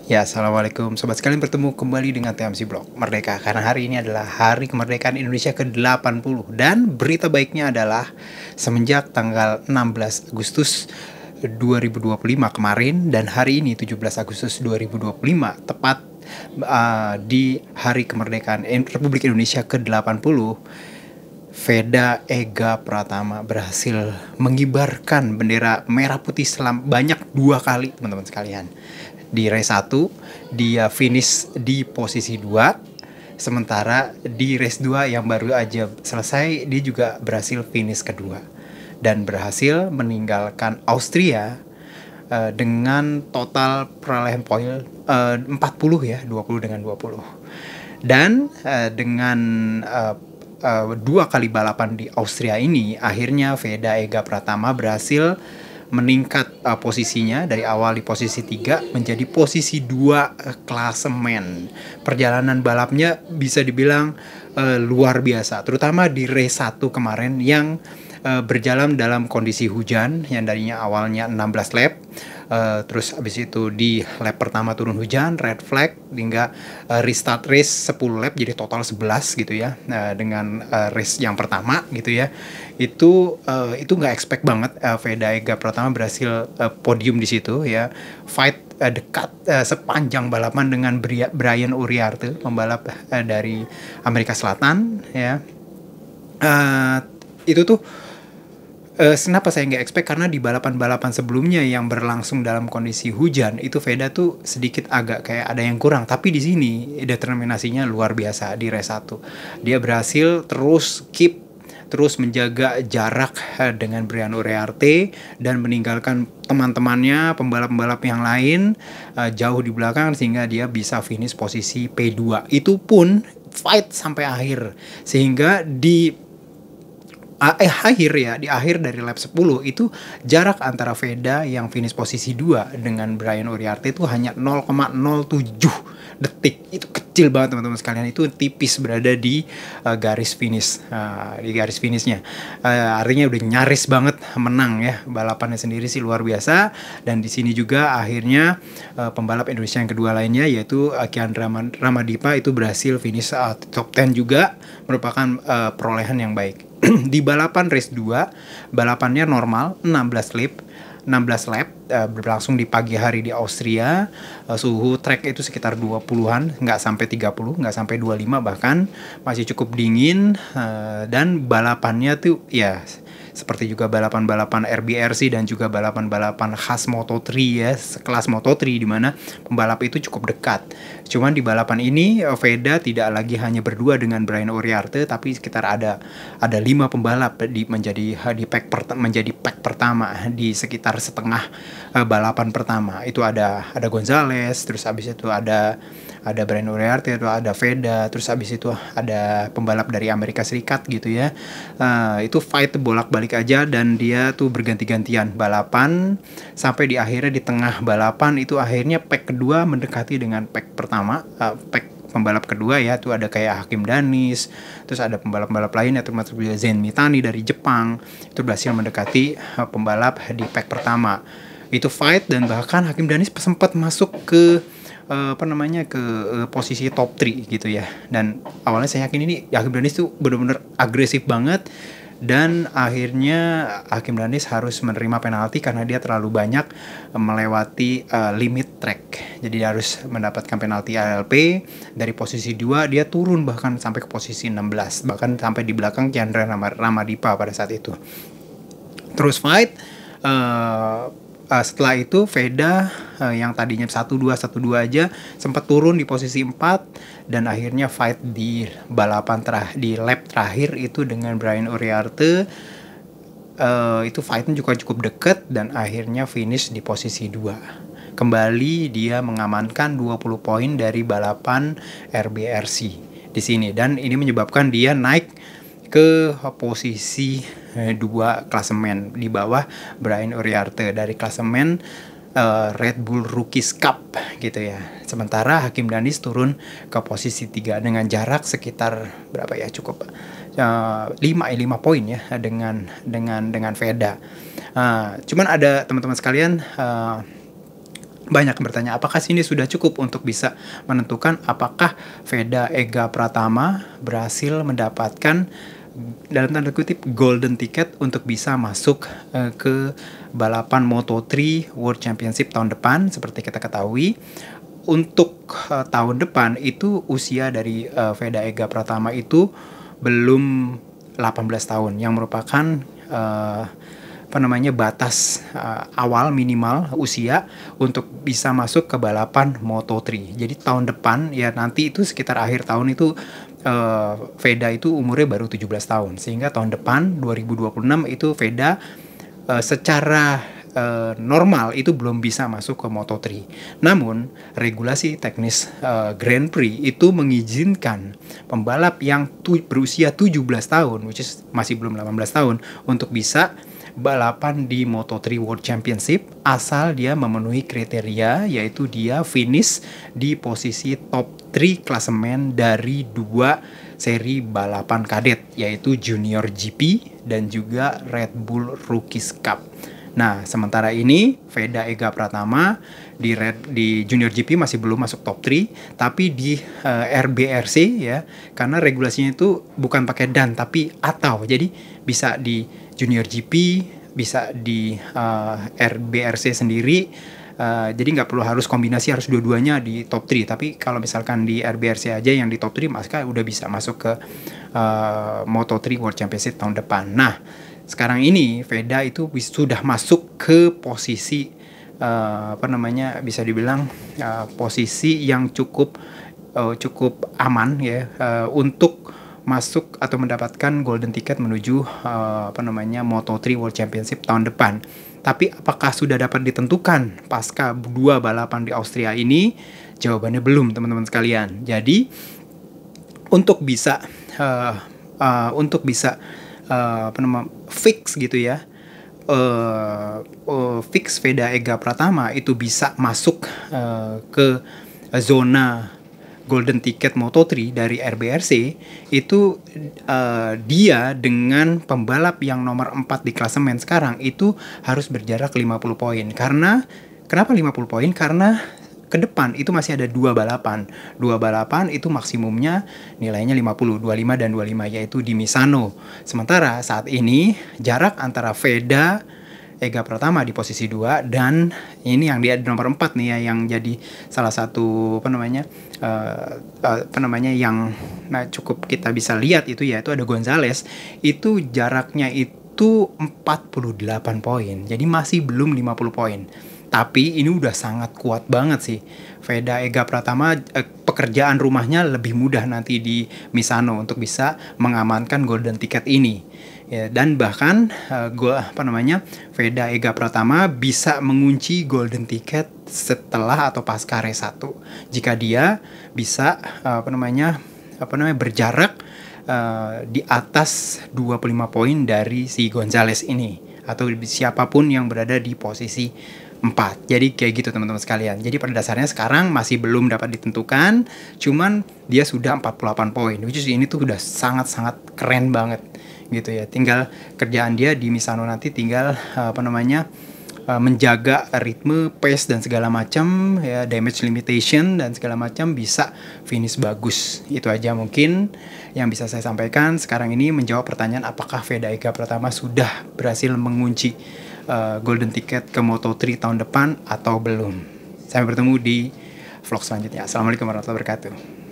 Ya, Assalamualaikum Sobat sekalian, bertemu kembali dengan TMC Blog Merdeka. Karena hari ini adalah Hari Kemerdekaan Indonesia ke-80. Dan berita baiknya adalah semenjak tanggal 16 Agustus 2025 kemarin dan hari ini 17 Agustus 2025, tepat di Hari Kemerdekaan Republik Indonesia ke-80, Veda Ega Pratama berhasil mengibarkan bendera merah putih banyak 2 kali, teman-teman sekalian. Di race 1 dia finish di posisi 2, sementara di race 2 yang baru aja selesai dia juga berhasil finish kedua dan berhasil meninggalkan Austria dengan total perolehan poin 40 ya, 20 dengan 20. Dan dengan 2 kali balapan di Austria ini, akhirnya Veda Ega Pratama berhasil meningkat posisinya dari awal di posisi 3 menjadi posisi 2 klasemen. Perjalanan balapnya bisa dibilang luar biasa, terutama di race 1 kemarin yang berjalan dalam kondisi hujan yang darinya awalnya 16 lap. Terus abis itu di lap pertama turun hujan, red flag, hingga restart race 10 lap jadi total 11 gitu ya. Dengan race yang pertama gitu ya, itu nggak expect banget Veda Ega Pratama berhasil podium di situ ya. Fight dekat sepanjang balapan dengan Brian Uriarte, pembalap dari Amerika Selatan ya. Itu tuh kenapa saya nggak expect, karena di balapan-balapan sebelumnya yang berlangsung dalam kondisi hujan itu Veda tuh sedikit agak kayak ada yang kurang, tapi di sini determinasinya luar biasa. Di race 1 dia berhasil terus menjaga jarak dengan Brian Uriarte dan meninggalkan teman-temannya pembalap-pembalap yang lain jauh di belakang, sehingga dia bisa finish posisi P2. Itu pun fight sampai akhir, sehingga di akhir dari lap 10 itu jarak antara Veda yang finish posisi 2 dengan Brian Uriarte itu hanya 0,07 detik. Itu kecil banget teman-teman sekalian, itu tipis berada di garis finish, di garis finishnya. Artinya udah nyaris banget menang ya. Balapannya sendiri sih luar biasa, dan di sini juga akhirnya pembalap Indonesia yang kedua lainnya yaitu Kian Ramadipa itu berhasil finish top 10 juga, merupakan perolehan yang baik. Di balapan race 2, balapannya normal 16 lap, berlangsung di pagi hari di Austria. Suhu track itu sekitar 20-an, nggak sampai 30, nggak sampai 25 bahkan, masih cukup dingin. Dan balapannya tuh ya seperti juga balapan-balapan RBRC dan juga balapan-balapan khas Moto3 ya, sekelas Moto3, di mana pembalap itu cukup dekat. Cuman di balapan ini Veda tidak lagi hanya berdua dengan Brian Uriarte, tapi sekitar ada 5 pembalap menjadi pack pertama di sekitar setengah balapan pertama. Itu ada Gonzales, terus habis itu ada Brian Uriarte, itu ada Veda, terus habis itu ada pembalap dari Amerika Serikat gitu ya. Itu fight bolak-balik aja, dan dia tuh berganti-gantian balapan sampai di akhirnya di tengah balapan itu akhirnya pack kedua mendekati dengan pack pertama, pack pembalap kedua ya. Tuh ada kayak Hakim Danis, terus ada pembalap-pembalap lainnya termasuk juga Zen Mitani dari Jepang, itu berhasil mendekati pembalap di pack pertama. Itu fight, dan bahkan Hakim Danis sempat masuk ke posisi top 3 gitu ya. Dan awalnya saya yakin ini Hakim Danis tuh benar-benar agresif banget, dan akhirnya Hakim Danis harus menerima penalti karena dia terlalu banyak melewati limit track. Jadi dia harus mendapatkan penalti ALP. Dari posisi 2 dia turun bahkan sampai ke posisi 16, bahkan sampai di belakang Chandra Ramadipa pada saat itu. Terus fight, setelah itu Veda yang tadinya 1-2 aja sempat turun di posisi 4, dan akhirnya fight di balapan di lap terakhir itu dengan Brian Uriarte. Itu fightnya juga cukup dekat, dan akhirnya finish di posisi 2. Kembali dia mengamankan 20 poin dari balapan RBRC di sini, dan ini menyebabkan dia naik ke posisi 2 klasemen di bawah Brian Uriarte dari klasemen Red Bull Rookies Cup gitu ya. Sementara Hakim Danis turun ke posisi 3 dengan jarak sekitar berapa ya, cukup 5 poin ya dengan Veda. Cuman ada teman-teman sekalian, Banyak yang bertanya, apakah ini sudah cukup untuk bisa menentukan apakah Veda Ega Pratama berhasil mendapatkan dalam tanda kutip golden ticket untuk bisa masuk ke balapan Moto3 World Championship tahun depan. Seperti kita ketahui, untuk tahun depan itu usia dari Veda Ega Pratama itu belum 18 tahun, yang merupakan batas awal minimal usia untuk bisa masuk ke balapan Moto3. Jadi tahun depan ya, nanti itu sekitar akhir tahun itu Veda itu umurnya baru 17 tahun, sehingga tahun depan 2026 itu Veda secara normal itu belum bisa masuk ke Moto3. Namun regulasi teknis Grand Prix itu mengizinkan pembalap yang berusia 17 tahun, which is masih belum 18 tahun, untuk bisa balapan di Moto3 World Championship asal dia memenuhi kriteria, yaitu dia finish di posisi top 3 klasemen dari 2 seri balapan kadet, yaitu Junior GP dan juga Red Bull Rookies Cup. Nah, sementara ini Veda Ega Pratama di Junior GP masih belum masuk top 3, tapi di RBRC ya, karena regulasinya itu bukan pakai dan tapi atau, jadi bisa di Junior GP, bisa di RBRC sendiri. Jadi nggak perlu harus kombinasi, harus dua-duanya di top 3. Tapi kalau misalkan di RBRC aja yang di top 3, maka udah bisa masuk ke Moto3 World Championship tahun depan. Nah, sekarang ini Veda itu sudah masuk ke posisi bisa dibilang posisi yang cukup aman ya, untuk masuk atau mendapatkan golden ticket menuju Moto3 World Championship tahun depan. Tapi apakah sudah dapat ditentukan pasca 2 balapan di Austria ini? Jawabannya belum, teman-teman sekalian. Jadi untuk bisa fix gitu ya, fix Veda Ega Pratama itu bisa masuk ke zona golden ticket Moto3 dari RBRC, itu dia dengan pembalap yang nomor 4 di klasemen sekarang itu harus berjarak 50 poin. Karena kenapa 50 poin? Karena ke depan itu masih ada 2 balapan. 2 balapan itu maksimumnya nilainya 50, 25 dan 25, yaitu di Misano. Sementara saat ini jarak antara Veda Ega Pratama di posisi 2 dan ini yang dia di nomor 4 nih ya, yang jadi salah satu yang cukup kita bisa lihat itu, yaitu ada Gonzales. Itu jaraknya itu 48 poin. Jadi masih belum 50 poin. Tapi ini udah sangat kuat banget sih. Veda Ega Pratama pekerjaan rumahnya lebih mudah nanti di Misano untuk bisa mengamankan golden ticket ini. Ya, dan bahkan Veda Ega Pratama bisa mengunci golden ticket setelah atau pasca race 1 jika dia bisa berjarak di atas 25 poin dari si Gonzales ini, atau siapapun yang berada di posisi 4. Jadi kayak gitu teman-teman sekalian. Jadi pada dasarnya sekarang masih belum dapat ditentukan, cuman dia sudah 48 poin, which is ini tuh udah sangat-sangat keren banget gitu ya. Tinggal kerjaan dia di Misano nanti tinggal menjaga ritme, pace dan segala macam ya, damage limitation dan segala macam, bisa finish bagus. Itu aja mungkin yang bisa saya sampaikan sekarang ini menjawab pertanyaan apakah Veda Ega Pratama sudah berhasil mengunci golden ticket ke Moto3 tahun depan atau belum. Sampai bertemu di vlog selanjutnya. Assalamualaikum warahmatullahi wabarakatuh.